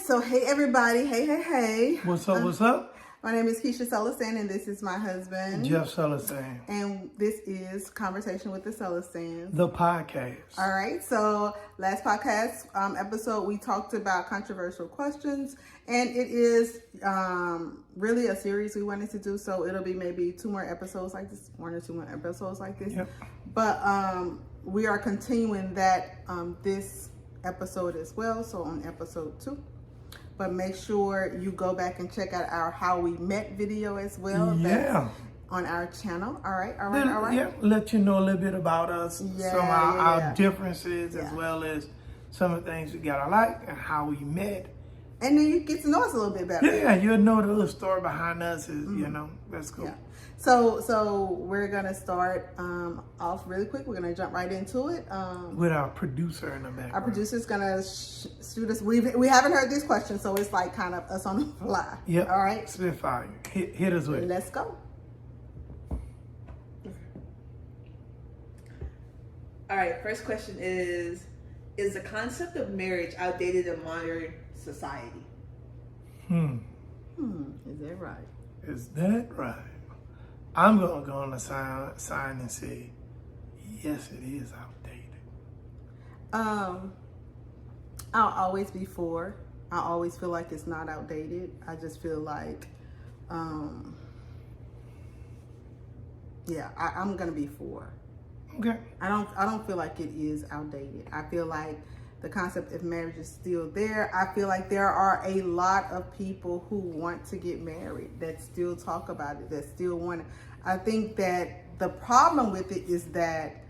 So hey everybody, hey. What's up? My name is Keisha Celestands and this is my husband. Jeff Celestands. And this is Conversation with the Celestands. The podcast. All right, so last podcast episode we talked about controversial questions, and it is really a series we wanted to do, so it'll be maybe 2 more episodes like this, 1 or 2 more episodes like this. Yep. But we are continuing that this episode as well, so on episode 2. But make sure you go back and check out our How We Met video as well. Yeah. On our channel. All right. Yeah, let you know a little bit about us, some of our differences, as well as some of the things we got alike and how we met. And then you get to know us a little bit better. Yeah, you'll know the little story behind us is, that's cool. Yeah. So we're going to start off really quick. We're going to jump right into it. With our producer in the background. Our producer's going to shoot us. We haven't heard this question, so it's like kind of us on the fly. Yep. All right. Spitfire. Hit us with it. Let's go. All right, first question is the concept of marriage outdated in modern society? Is that right? Is that right? I'm going to go on the sign and say, yes, it is outdated. I'll always be for. I always feel like it's not outdated. I just feel like, I'm going to be for. Okay. I don't feel like it is outdated. I feel like the concept of marriage is still there. I feel like there are a lot of people who want to get married, that still talk about it, that still want it. I think that the problem with it is that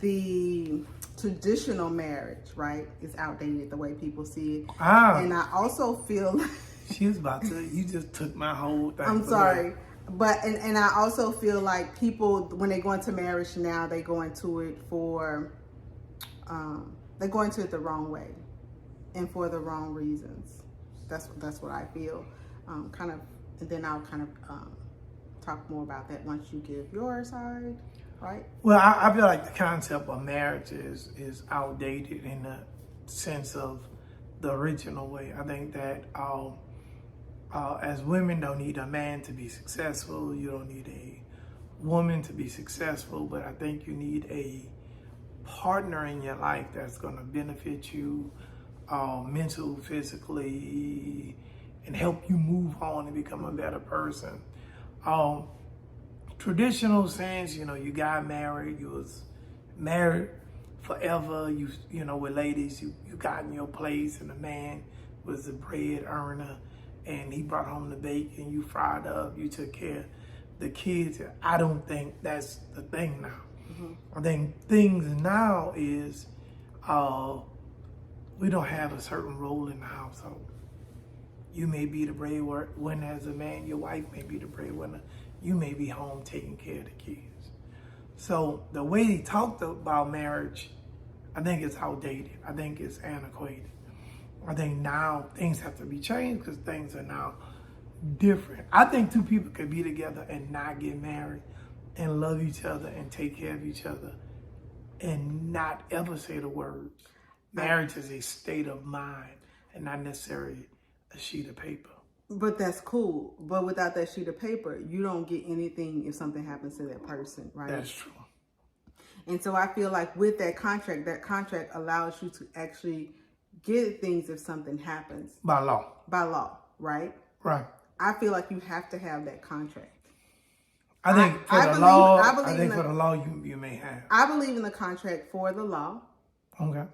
the traditional marriage, right, is outdated the way people see it. And I also feel like she was about to, you just took my whole thing. I'm sorry. But, and I also feel like people, when they go into marriage now, they go into it for, they go into it the wrong way and for the wrong reasons. That's what I feel. And then I'll kind of talk more about that once you give your side, right? Well, I feel like the concept of marriage is outdated in the sense of the original way. I think that as women don't need a man to be successful, you don't need a woman to be successful, but I think you need a partner in your life that's going to benefit you mentally, physically, and help you move on and become a better person. Traditional sense, you got married, you was married forever, you with ladies, you got in your place, and the man was the bread earner, and he brought home the bacon, you fried up, you took care of the kids. I don't think that's the thing now. I think things now is we don't have a certain role in the household. You may be the breadwinner as a man, your wife may be the breadwinner, you may be home taking care of the kids. So the way he talked about marriage, I think it's outdated. I think it's antiquated. I think now things have to be changed because things are now different. I think 2 people could be together and not get married and love each other and take care of each other and not ever say the words. Marriage is a state of mind and not necessarily a sheet of paper. But that's cool. But without that sheet of paper, you don't get anything if something happens to that person, right? That's true. And so I feel like with that contract allows you to actually get things if something happens. By law. By law, right? Right. I feel like you have to have that contract. I think for the law, you may have. I believe in the contract for the law. Okay.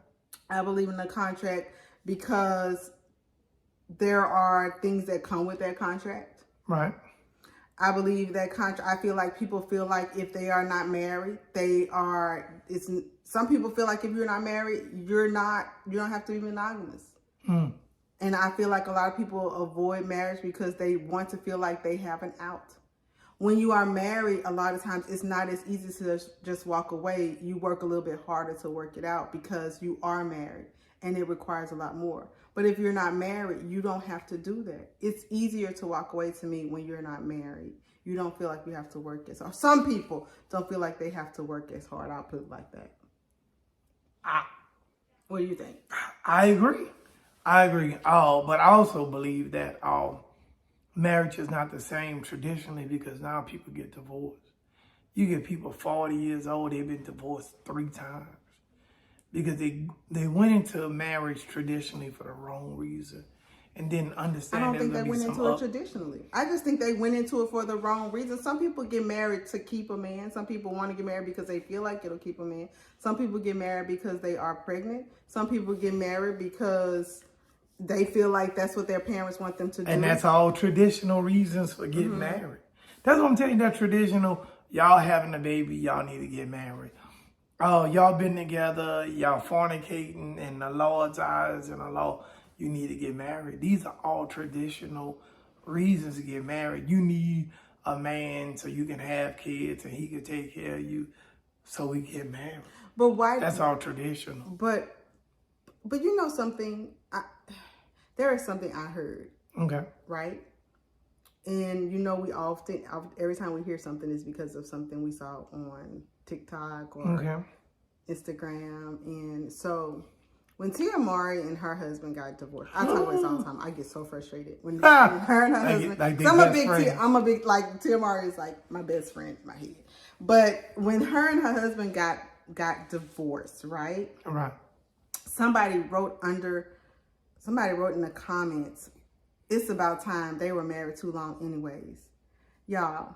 I believe in the contract because there are things that come with that contract. Right. I believe that I feel like people feel like if they are not married, some people feel like if you're not married, you don't have to be monogamous. And I feel like a lot of people avoid marriage because they want to feel like they have an out. When you are married, a lot of times it's not as easy to just walk away. You work a little bit harder to work it out because you are married and it requires a lot more. But if you're not married, you don't have to do that. It's easier to walk away to me when you're not married. You don't feel like you have to work as hard. Some people don't feel like they have to work as hard. I'll put it like that. What do you think? I agree. I agree. But I also believe that marriage is not the same traditionally because now people get divorced. You get people 40 years old, they've been divorced 3 times because they went into marriage traditionally for the wrong reason and didn't understand. I don't think they went into it traditionally. I just think they went into it for the wrong reason. Some people get married to keep a man. Some people want to get married because they feel like it'll keep a man. Some people get married because they are pregnant. Some people get married because they feel like that's what their parents want them to do. And that's all traditional reasons for getting married. That's what I'm telling you, that traditional, y'all having a baby, y'all need to get married. Oh, y'all been together, y'all fornicating in the Lord's eyes and the law, you need to get married. These are all traditional reasons to get married. You need a man so you can have kids and he can take care of you, so we get married. But why? That's all traditional. But you know something? There is something I heard. Okay. Right? And you know, we often, every time we hear something, is because of something we saw on TikTok or Instagram. And so when Tia Mowry and her husband got divorced, I talk about this all the time. I get so frustrated when her and her husband. I'm a big like Tia Mowry is like my best friend in my head. But when her and her husband got divorced, right? Right. Somebody wrote in the comments, it's about time, they were married too long anyways. Y'all,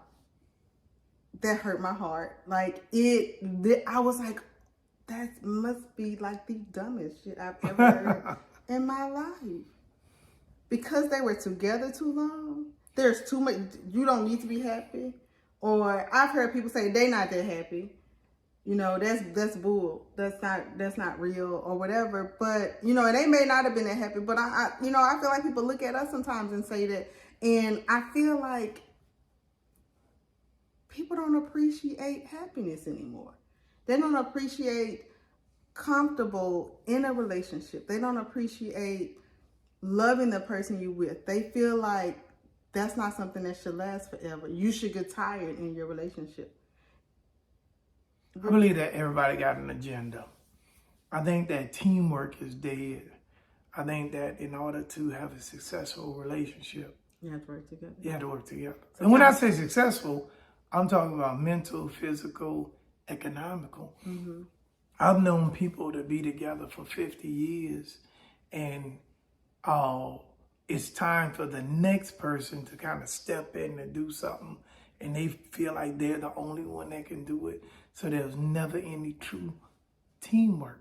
that hurt my heart. Like I was like, that must be like the dumbest shit I've ever heard in my life. Because they were together too long, there's too much, you don't need to be happy. Or I've heard people say they not that happy. You know, that's bull. That's not real or whatever. But, you know, and they may not have been that happy. But I feel like people look at us sometimes and say that. And I feel like people don't appreciate happiness anymore. They don't appreciate comfortable in a relationship. They don't appreciate loving the person you with. They feel like that's not something that should last forever. You should get tired in your relationship. I believe that everybody got an agenda. I think that teamwork is dead. I think that in order to have a successful relationship, you have to work together. You have to work together. And when I say successful, I'm talking about mental, physical, economical. Mm-hmm. I've known people to be together for 50 years and it's time for the next person to kind of step in and do something, and they feel like they're the only one that can do it. So there's never any true teamwork.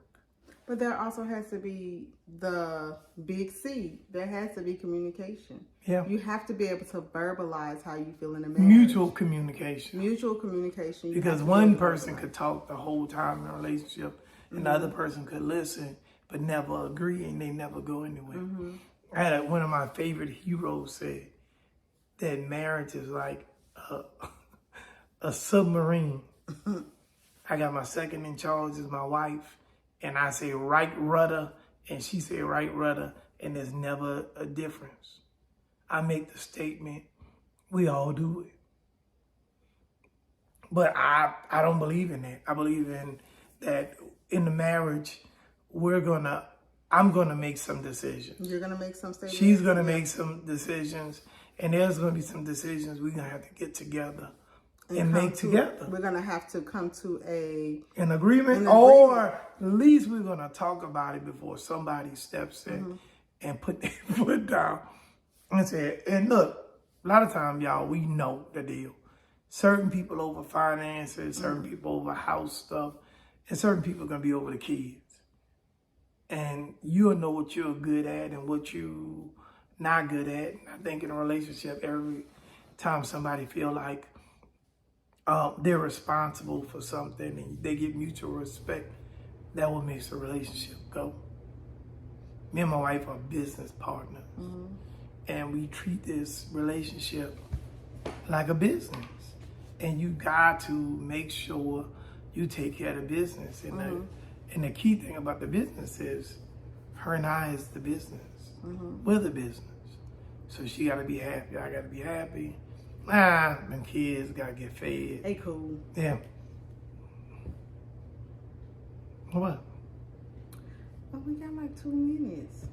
But there also has to be the big C. There has to be communication. Yeah. You have to be able to verbalize how you feel in a marriage. Mutual communication. Mutual communication. Because one person could talk the whole time in a relationship, and the other person could listen, but never agree, and they never go anywhere. Mm-hmm. I had one of my favorite heroes say that marriage is like a submarine. I got my second in charge is my wife, and I say right rudder, and she say right rudder, and there's never a difference. I make the statement, we all do it. But I don't believe in that. I believe in that in the marriage, I'm gonna make some decisions. You're gonna make some statements. She's gonna make some decisions, and there's gonna be some decisions we're gonna have to get together and make together. We're gonna have to come to an agreement, or at least we're gonna talk about it before somebody steps in and put their foot down and say, and look, a lot of times, y'all, we know the deal. Certain people over finances, certain people over house stuff, and certain people are gonna be over the kids. And you'll know what you're good at and what you not good at. And I think in a relationship, every time somebody feel like they're responsible for something and they get mutual respect, that what makes the relationship go. Me and my wife are business partners. Mm-hmm. And we treat this relationship like a business. And you got to make sure you take care of the business. And the key thing about the business is her and I is the business. Mm-hmm. We're the business. So she got to be happy. I got to be happy. Them kids got to get fed. They cool. Yeah. What? Oh, we got like 2 minutes.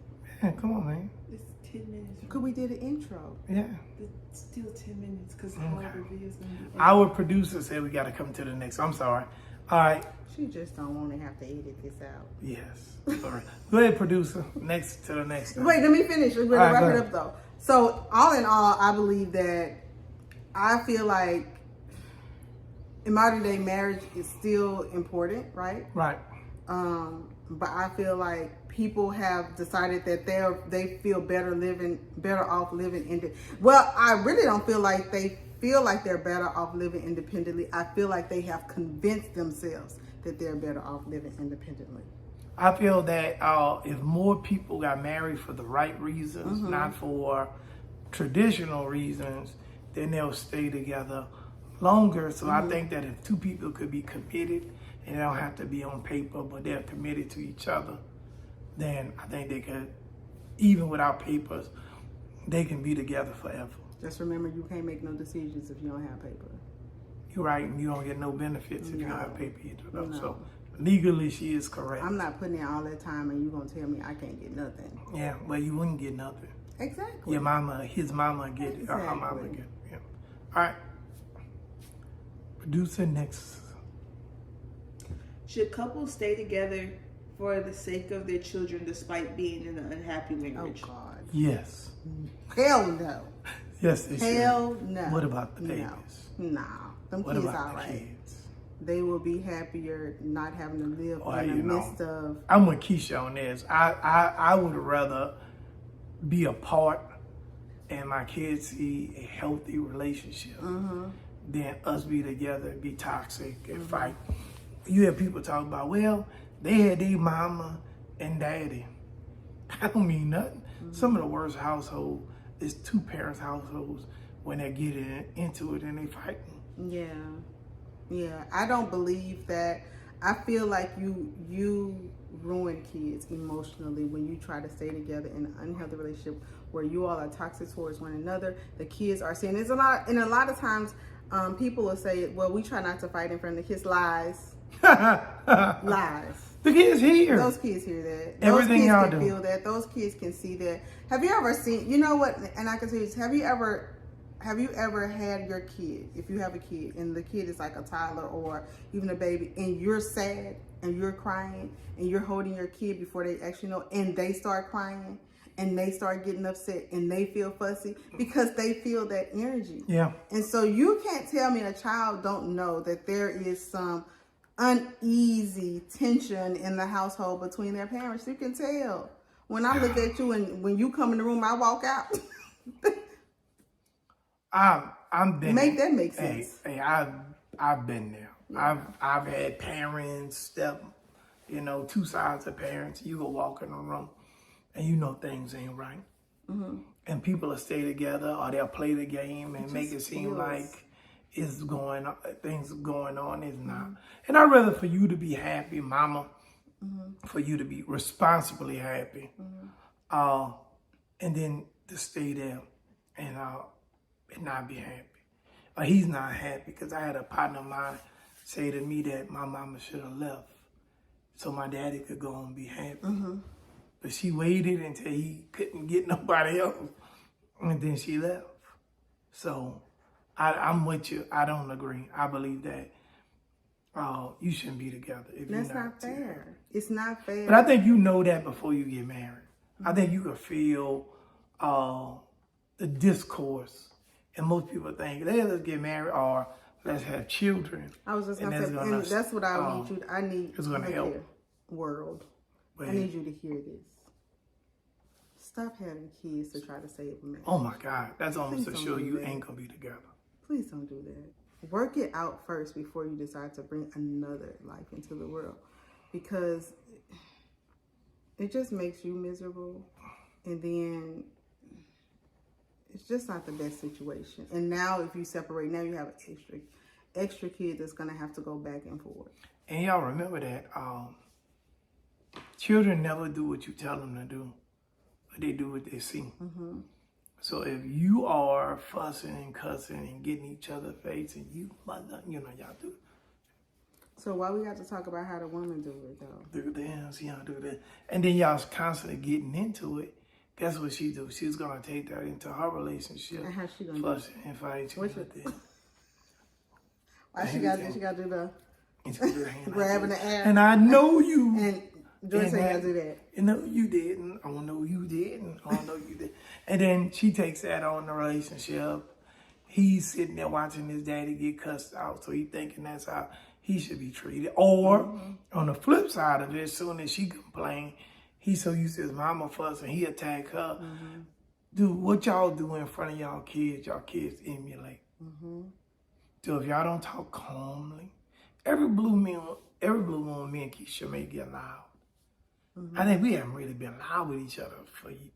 Yeah, come on, man. It's 10 minutes. Could we do the intro? Yeah. It's still 10 minutes because how the video's going to be. Our producer said we got to come to the next. I'm sorry. All right. She just don't want to have to edit this out. Yes. Sorry. Go ahead, producer. Next to the next. Wait, let me finish. We're going to wrap it up, though. So, all in all, I believe that I feel like in modern day marriage is still important, right? Right. But I feel like people have decided that they feel better off living well, I really don't feel like they feel like they're better off living independently. I feel like they have convinced themselves that they're better off living independently. I feel that if more people got married for the right reasons, not for traditional reasons, then they'll stay together longer. So I think that if two people could be committed, and they don't have to be on paper, but they're committed to each other, then I think they could, even without papers, they can be together forever. Just remember, you can't make no decisions if you don't have paper. You're right, and you don't get no benefits if you don't have paper either. No. So legally, she is correct. I'm not putting in all that time and you're going to tell me I can't get nothing. Yeah, well, you wouldn't get nothing. Exactly. Your mama, his mama get it, or her mama get it. Yeah. All right. Producer next. Should couples stay together for the sake of their children despite being in an unhappy marriage? Oh, God. Yes. Hell no. Yes, they should. Hell no. What about the babies? No. Them What kids about all the right. kids? They will be happier not having to live Well, in the you know, midst of. I'm with Keisha on this. I would rather be apart and my kids see a healthy relationship than us be together and be toxic and fight. You hear people talk about, well, they had their mama and daddy. I don't mean nothing. Some of the worst households is two parents' households when they're getting into it and they fighting. Yeah. I don't believe that. I feel like you ruin kids emotionally when you try to stay together in an unhealthy relationship where you all are toxic towards one another. The kids are seeing there's a lot of times people will say, well, we try not to fight in front of the kids. Lies. Lies. The kids hear. Those kids hear that. Everything Those y'all kids can do. feel that. Those kids can see that. Have you ever seen, you know what, and I can tell you this, have you ever had your kid, if you have a kid, and the kid is like a toddler or even a baby, and you're sad and you're crying and you're holding your kid before they actually know, and they start crying and they start getting upset and they feel fussy because they feel that energy. Yeah. And so you can't tell me a child don't know that there is some uneasy tension in the household between their parents. You can tell. When I look at you and when you come in the room, I walk out. I'm been Make that make sense. Hey, I've been there. Yeah. I've had parents two sides of parents. You go walk in the room and you know things ain't right. And people will stay together or they'll play the game and make it seem like it's going on, things going on. It's not. And I'd rather for you to be happy, mama, for you to be responsibly happy, and then to stay there and not be happy. He's not happy because I had a partner of mine say to me that my mama should have left so my daddy could go and be happy. But she waited until he couldn't get nobody else, and then she left. So I'm with you. I don't agree. I believe that you shouldn't be together if That's you're not not fair. together. It's not fair. But I think you know that before you get married. I think you can feel the discourse. And most people think, let's get married or let's have children. I was just gonna say, and that's what I need you. I need it's gonna help. Here, world. But I need you to hear this. Stop having kids to try to save a marriage. Oh my God, that's almost Please to don't show do you that. ain't gonna be together. Please don't do that. Work it out first before you decide to bring another life into the world, because it just makes you miserable, and then it's just not the best situation. And now if you separate, now you have an extra kid that's going to have to go back and forth. And y'all remember that children never do what you tell them to do, but they do what they see. So if you are fussing and cussing and getting each other face and y'all do. So why we got to talk about how the women do it though? Do this, do that. And then y'all's constantly getting into it. guess what she do? She's gonna take that into her relationship. And how she gonna fuss and fight you with it. Why she gotta do the grabbing the air? And I know you. And Jordyn said you gotta do that. You know you didn't. I don't know you didn't. I don't know you did. And then she takes that on the relationship. He's sitting there watching his daddy get cussed out, so he thinking that's how he should be treated. Or on the flip side of it, as soon as she complain, he's so used to his mama fuss and he attack her. Dude, what y'all do in front of y'all kids emulate. So if y'all don't talk calmly, every blue moon me and Keisha may get loud. I think we haven't really been loud with each other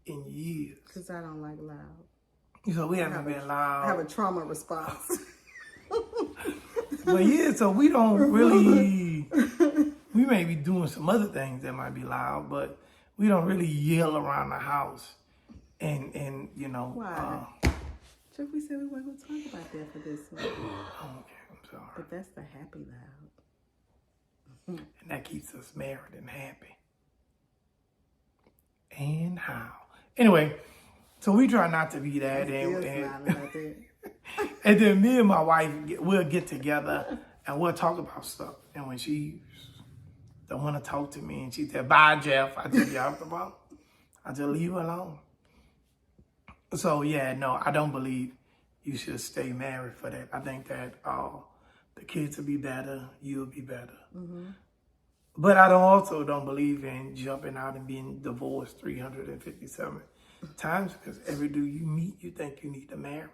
in years. Because I don't like loud. So we haven't been loud. I have a trauma response. But yeah, so we don't really, we may be doing some other things that might be loud, but we don't really yell around the house and you know. Why? Jeffery said we weren't going to talk about that for this one. Okay, I'm sorry. But that's the happy loud. And that keeps us married and happy. And how? Anyway, so we try not to be that. And then me and my wife, we'll get together and we'll talk about stuff. And when she don't want to talk to me and she said, bye, Jeff, I just get off the phone. I just leave her alone. So, yeah, no, I don't believe you should stay married for that. I think that the kids will be better, you'll be better. But I also don't believe in jumping out and being divorced 357 times because every dude you meet, you think you need to marry.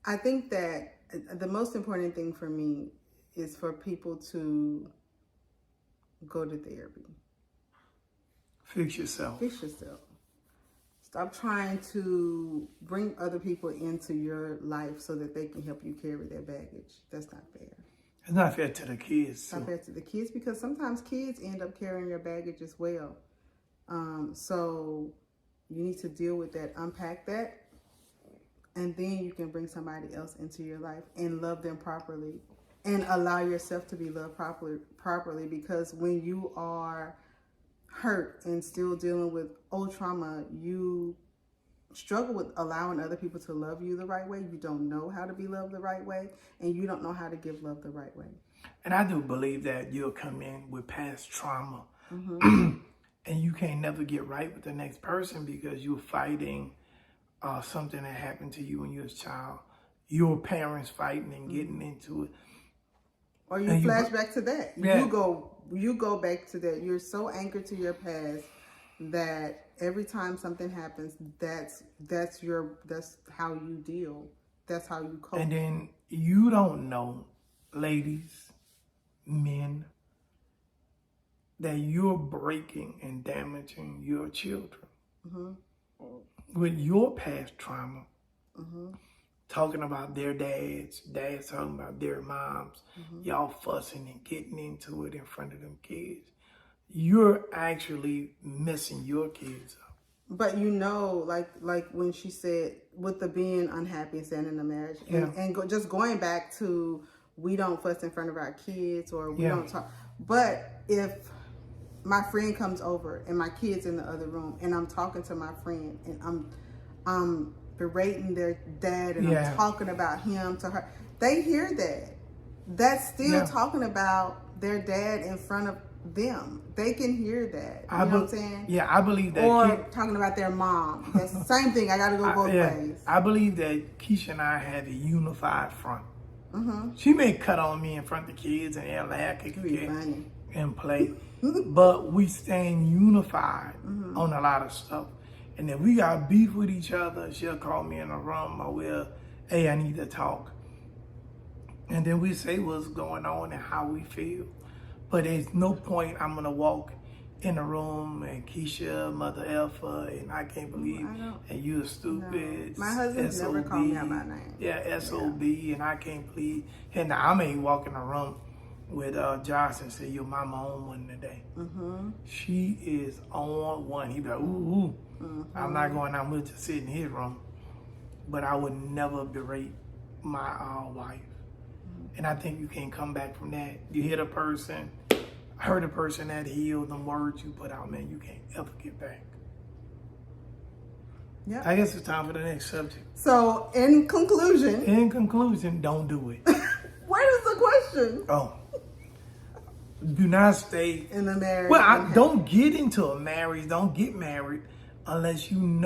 I think that the most important thing for me is for people to go to therapy. Fix yourself. Fix yourself. Stop trying to bring other people into your life so that they can help you carry their baggage. That's not fair. It's not fair to the kids. It's not fair to the kids because sometimes kids end up carrying your baggage as well. So you need to deal with that, unpack that, and then you can bring somebody else into your life and love them properly and allow yourself to be loved properly because when you are hurt and still dealing with old trauma, you struggle with allowing other people to love you the right way. You don't know how to be loved the right way, and you don't know how to give love the right way. And I do believe that you'll come in with past trauma and you can't never get right with the next person because you're fighting something that happened to you when you was a child. Your parents fighting and getting into it. Or you flash back to that. Yeah. You go back to that. You're so anchored to your past that every time something happens, that's how you deal. That's how you cope. And then you don't know, ladies, men, that you're breaking and damaging your children with your past trauma. Talking about their dads talking about their moms, y'all fussing and getting into it in front of them kids. You're actually messing your kids up. But you know, like when she said, with the being unhappy and staying in a marriage, and just going back to, we don't fuss in front of our kids or we don't talk. But if my friend comes over and my kid's in the other room and I'm talking to my friend and I'm berating their dad and I'm talking about him to her, they hear that. That's still talking about their dad in front of them. They can hear that. You know what I'm saying? Yeah, I believe that. Or talking about their mom. That's the same thing. I got to go both ways. I believe that Keisha and I have a unified front. She may cut on me in front of the kids and laugh, kick and play, but we stand unified on a lot of stuff. And if we got beef with each other, she'll call me in a room or hey, I need to talk. And then we say what's going on and how we feel. But there's no point I'm going to walk in the room and Keisha, Mother Alpha, and I can't believe, and you're stupid. No. My husband's never called me out by name. Yeah, SOB, and I can't believe. And I may walk in the room with Josh and say, your mama on one today. She is on one. He be like, ooh. I'm not going out, we'll just sit in his room. But I would never berate my wife. And I think you can't come back from that. You hit a person, hurt a person that healed, the words you put out, man, you can't ever get back. Yeah. I guess it's time for the next subject. So, in conclusion, don't do it. where is the question? Oh. Do not stay In the marriage. Well, don't get into a marriage. Don't get married unless when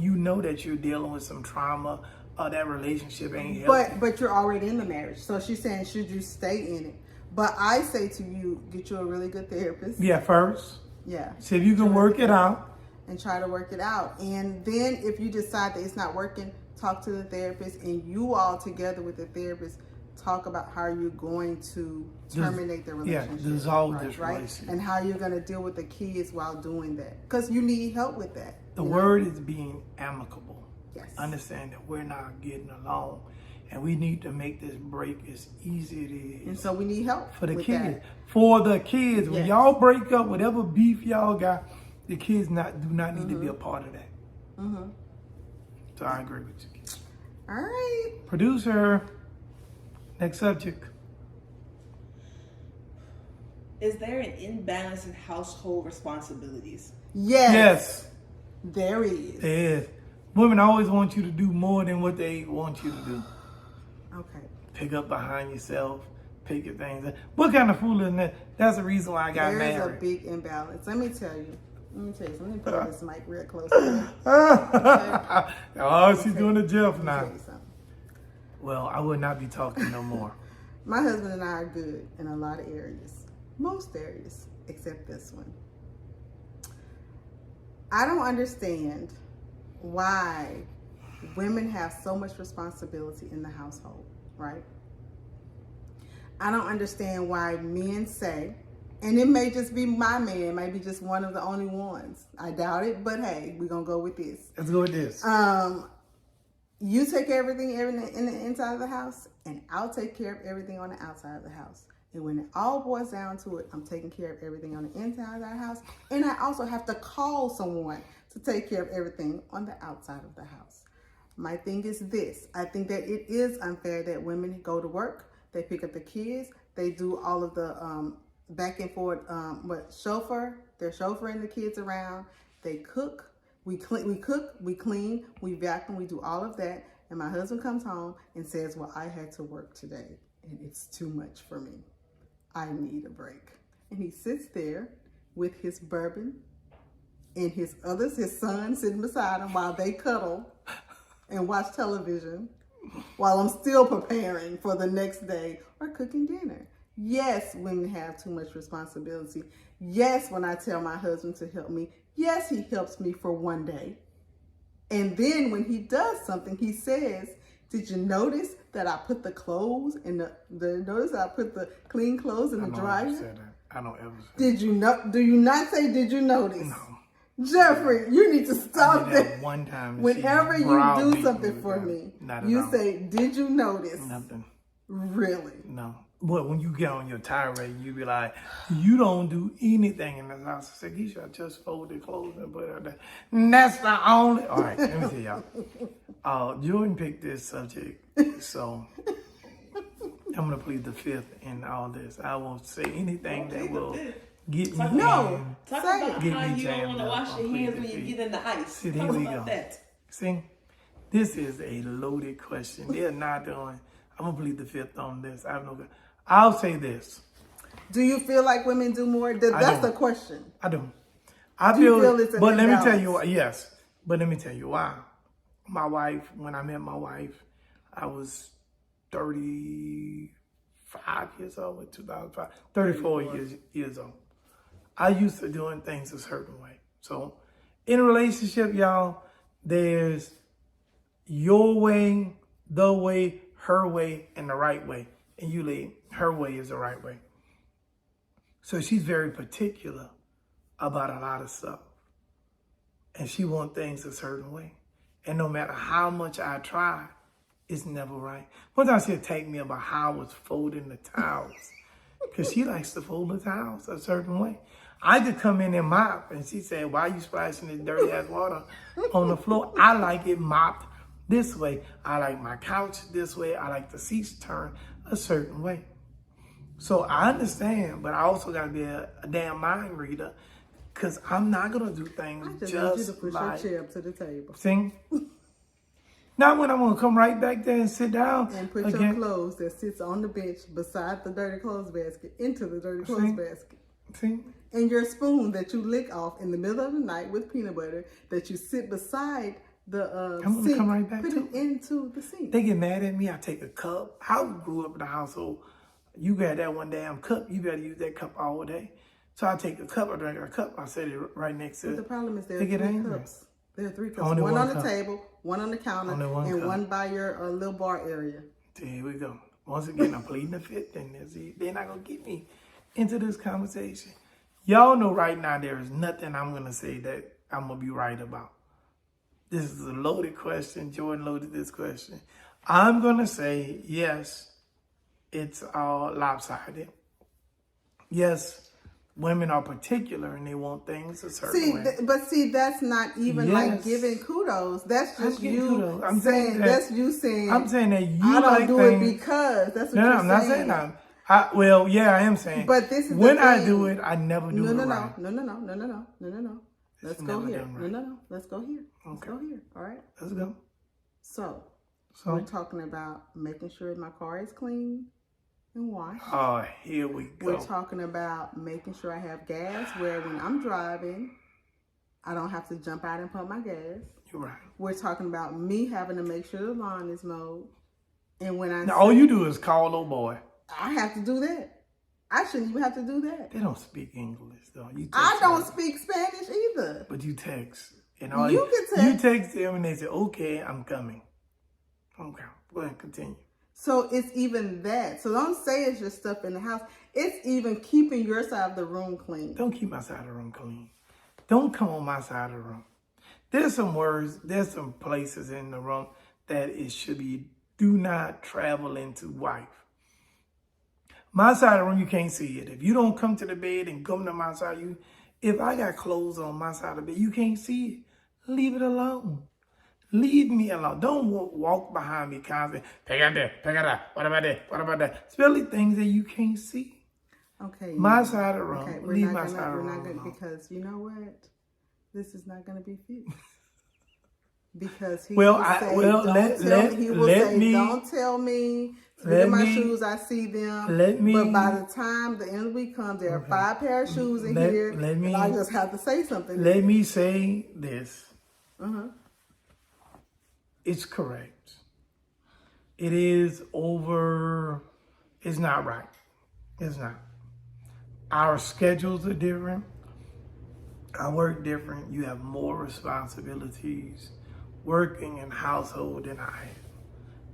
you know that you're dealing with some trauma or that relationship ain't healthy. But you're already in the marriage. So she's saying, should you stay in it? But I say to you, get you a really good therapist. Yeah, first. Yeah. See if you can work it out. And try to work it out. And then if you decide that it's not working, talk to the therapist, and you all together with the therapist talk about how you're going to terminate the relationship. Yeah, dissolve this right? relationship. And how you're going to deal with the kids while doing that. Because you need help with that. The word is being amicable. Yes. Understand that we're not getting along. And we need to make this break as easy as it is. And so we need help for the with kids. that. For the kids. When Yes. y'all break up, whatever beef y'all got, the kids do not need to be a part of that. Mm-hmm. So I agree with you. All right. Producer, next subject. Is there an imbalance in household responsibilities? Yes. There is. There is. Women always want you to do more than what they want you to do. Okay. Pick up behind yourself. Pick your things up. What kind of foolishness? That's the reason why I got There is married. a big imbalance. Let me tell you. Let me put this mic real close. Oh, she's doing a Jeff Let me now. tell you something. Well, I would not be talking no more. My husband and I are good in a lot of areas. Most areas, except this one. I don't understand why women have so much responsibility in the household, right? I don't understand why men say, and it may just be my man, maybe just one of the only ones. I doubt it, but hey, we're going to go with this. Let's go with this. You take care of everything in the inside of the house, and I'll take care of everything on the outside of the house. And when it all boils down to it, I'm taking care of everything on the inside of our house. And I also have to call someone to take care of everything on the outside of the house. My thing is this. I think that it is unfair that women go to work, they pick up the kids, they do all of the back and forth, they're chauffeuring the kids around, they cook, we cook, we clean, we vacuum, we do all of that. And my husband comes home and says, well, I had to work today and it's too much for me. I need a break. And he sits there with his bourbon and his son sitting beside him while they cuddle and watch television while I'm still preparing for the next day or cooking dinner. Yes, women have too much responsibility. Yes, when I tell my husband to help me, yes, he helps me for one day. And then when he does something, he says, did you notice that I put the clothes in notice that I put the clean clothes in the dryer? I don't ever say Did you know? Do you not say, did you notice? No. Jeffrey, you need to stop that. One time. Whenever you do something for me, you say, did you notice? Nothing. Really? No. But when you get on your tirade, you be like, you don't do anything in this house. I said, you should just fold the clothes and put it out there. And that's the only. All right, let me tell y'all. Jordyn picked this subject, so I'm going to plead the fifth in all this. I won't say anything that will get me. No. Talk about Get how me you don't jammed want to up. wash your hands when you get in the ice. See, Talk here we about go. that. See, this is a loaded question. They're not doing. I'm gonna plead the fifth on this. I'll say this. Do you feel like women do more? That's the question. I do. I Do you feel it's an but let me tell imbalance? you why. Yes, but let me tell you why. My wife, when I met my wife, I was 35 years old in 2005. 34 years old. I used to doing things a certain way. So in a relationship, y'all, there's your way, the way, her way, and the right way. And usually her way is the right way. So she's very particular about a lot of stuff. And she wants things a certain way. And no matter how much I try, it's never right. One time she'll take me about how I was folding the towels. Because she likes to fold the towels a certain way. I could come in and mop, and she said, why are you splashing this dirty ass water on the floor? I like it mopped this way. I like my couch this way. I like the seats turned a certain way. So I understand, but I also got to be a damn mind reader Because I'm not going to do things I just just want you to push like... your chair up to the table. See? Not when I'm going to come right back there and sit down. And put your clothes that sits on the bench beside the dirty clothes basket into the dirty clothes basket. See? And your spoon that you lick off in the middle of the night with peanut butter that you sit beside the I'm sink, come right back put to it into the sink. They get mad at me. I take a cup. I grew up in a household. You got that one damn cup. You better use that cup all day. So I take a cup. I drink a cup. I set it right next to it. But the problem is there They are get 3 angry. cups. There are 3 cups. Only one one on the cup. table, one on the counter, Only one and cup. one by your little bar area. Here we go. Once again, I'm pleading the fifth. And they're not going to get me into this conversation. Y'all know right now there is nothing I'm going to say that I'm going to be right about. This is a loaded question. Jordyn loaded this question. I'm going to say, yes, it's all lopsided. Yes, women are particular and they want things a certain way. But that's not even like giving kudos. That's just you I'm saying, that's you saying, I'm saying that you I don't like do things. it because. That's what No, you're I'm not saying that. I am saying. But this is when the I thing. do it, I never do it right. No. Let's go never here. done right. No. Let's go here. Let's Okay. go here. All right. Let's go. So we're talking about making sure my car is clean and washed. Oh, here we go. We're talking about making sure I have gas where when I'm driving, I don't have to jump out and pump my gas. You're right. We're talking about me having to make sure the lawn is mowed. And when I Now, all you do is call old boy. I have to do that. I shouldn't even have to do that. They don't speak English, though. You text I don't them, speak Spanish either. but you text. And You can You text. text them and they say, okay, I'm coming. Okay, go ahead and continue. So it's even that. So don't say it's just stuff in the house. It's even keeping your side of the room clean. Don't keep my side of the room clean. Don't come on my side of the room. There's some words, there's some places in the room that it should be, do not travel into wife. My side of the room, you can't see it. If you don't come to the bed and come to my side, if I got clothes on my side of the bed, you can't see it. Leave it alone. Leave me alone. Don't walk behind me constantly. Pick out that, pick out that. What about that? What about that? Especially things that you can't see. Okay. My side of the room. Okay, Leave my side of the room alone. because you know what? This is not going to be fixed. Because he Well, will say, don't tell me. Look at my shoes, I see them. But by the time the end of the week comes, there are 5 pair of shoes in here. And I just have to say something. Let me say this. Uh-huh. It's correct. It is over. It's not right. It's not. Our schedules are different. I work different. You have more responsibilities working in household than I have.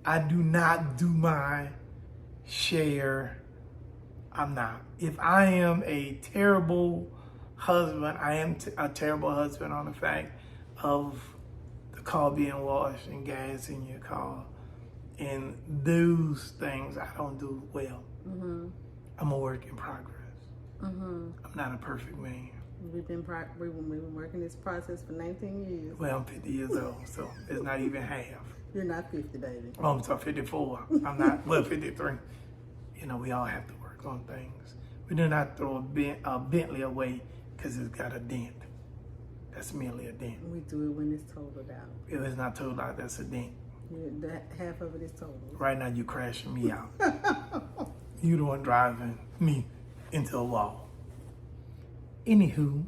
I do not do my share. I'm not. If I am a terrible husband, I am a terrible husband on the fact of the car being washed and gas in your car. And those things I don't do well. Mm-hmm. I'm a work in progress. Mm-hmm. I'm not a perfect man. We've been working this process for 19 years. Well, I'm 50 years old, so it's not even half. You're not 50, baby. Oh, I'm sorry, 54. I'm not, 53. You know, we all have to work on things. We do not throw a Bentley away because it's got a dent. That's merely a dent. We do it when it's totaled out. If it's not totaled out, that's a dent. Yeah, half of it is totaled. Right now, you're crashing me out. You the one driving me into a wall. Anywho,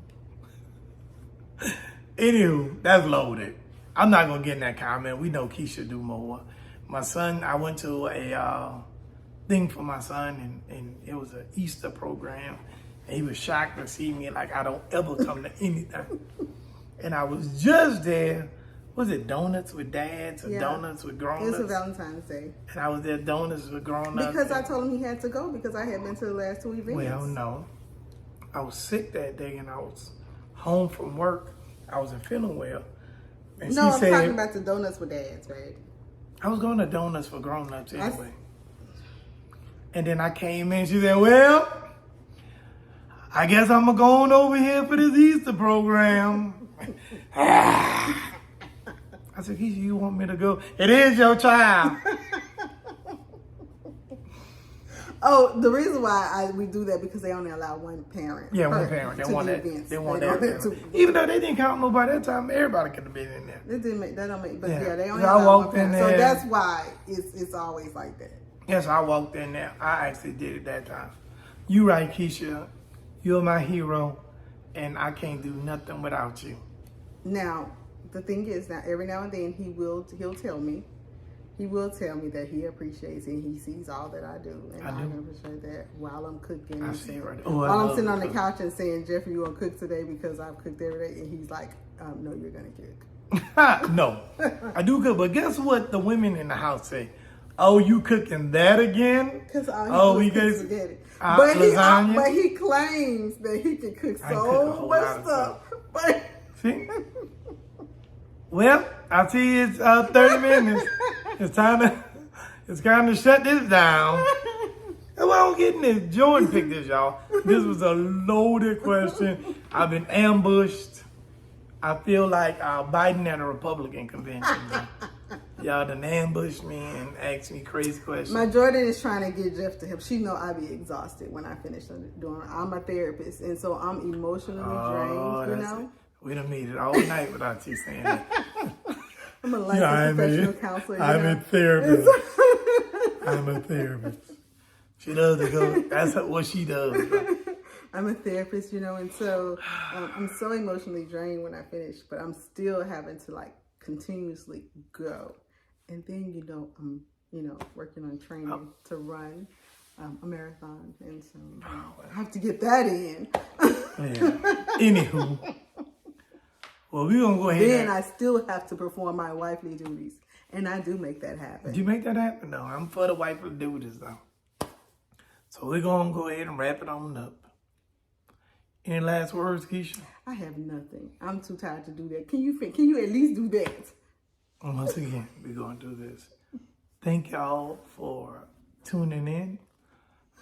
that's loaded. I'm not going to get in that comment. We know Keisha do more. My son, I went to a thing for my son, and it was an Easter program. And he was shocked to see me like I don't ever come to anything. And I was just there. Was it donuts with dads or donuts with grown-ups? It was a Valentine's Day. And I was there donuts with grown-ups. Because I told him he had to go because I had been to the last 2 events. Well, no. I was sick that day and I was home from work. I wasn't feeling well. And no, she I'm said, talking about the donuts with dads, right? I was going to donuts for grown-ups anyway. And then I came in, she said, well, I guess I'm going to go on over here for this Easter program. I said, Keisha, you want me to go? It is your child. Oh, the reason why we do that because they only allow one parent. Yeah, one parent. They want that. Events. They want that. Even though they didn't count nobody that time, everybody could have been in there. That don't make. But yeah, they only I allow walked one in parent. there. So that's why it's always like that. Yes, I walked in there. I actually did it that time. You right, Keisha. You're my hero, and I can't do nothing without you. Now, the thing is, now every now and then he'll tell me. He will tell me that he appreciates it and he sees all that I do. And I appreciate that while I'm cooking. I see right there. While I'm sitting on the couch and saying, Jeffrey, you gonna cook today because I've cooked every day? And he's like, no, you're gonna cook. No, I do cook, but guess what the women in the house say? Oh, you cooking that again? Because we get spaghetti. lasagna. But he claims that he can cook so much stuff. But see? Well, I see it's 30 minutes. It's time to shut this down. Well, I'm getting this. Jordyn picked this, y'all. This was a loaded question. I've been ambushed. I feel like Biden at a Republican convention. Y'all done ambushed me and asked me crazy questions. My Jordyn is trying to get Jeff to help. She know I be exhausted when I finish doing. I'm a therapist, and so I'm emotionally drained. You know. We done made it all night without you saying that. I'm a licensed professional counselor. I'm a therapist. I'm a therapist. She does that's what she does. I'm a therapist, and so I'm so emotionally drained when I finish, but I'm still having to like continuously go. And then, I'm, working on training to run a marathon. And so I have to get that in. Yeah. Anywho. Well, we're going to go ahead. Then I still have to perform my wifely duties. And I do make that happen. Do you make that happen? No, I'm for the wifely duties, though. So we're going to go ahead and wrap it on up. Any last words, Keisha? I have nothing. I'm too tired to do that. Can you at least do that? Once again, we're going to do this. Thank y'all for tuning in.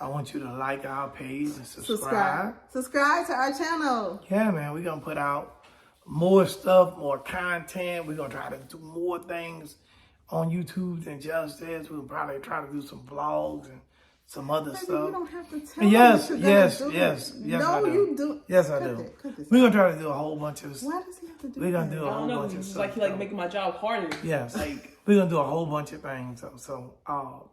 I want you to like our page and subscribe. Subscribe to our channel. Yeah, man, we're going to put out more stuff, more content. We're going to try to do more things on YouTube than just this. We'll probably try to do some vlogs and some other stuff. You don't have to tell yes, me yes. No, I do. you do. Yes, I do. We're going to try to do a whole bunch of stuff. Why does he have to do We're going to do a whole bunch of stuff. Like you making my job harder. Yes. We're going to do a whole bunch of things. So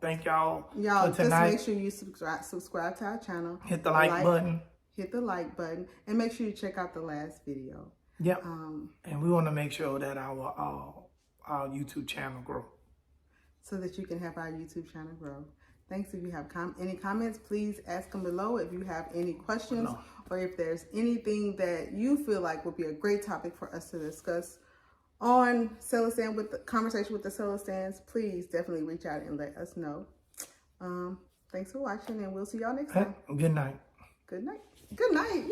thank y'all for tonight. Just make sure you subscribe to our channel. Hit the like button. Hit the like button. And make sure you check out the last video. Yep. And we want to make sure that our YouTube channel grow. So that you can have our YouTube channel grow. Thanks. If you have any comments, please ask them below. If you have any questions or if there's anything that you feel like would be a great topic for us to discuss on Celestands with the conversation with the Celestands, please definitely reach out and let us know. Thanks for watching, and we'll see y'all next time. Good night. Good night. Good night.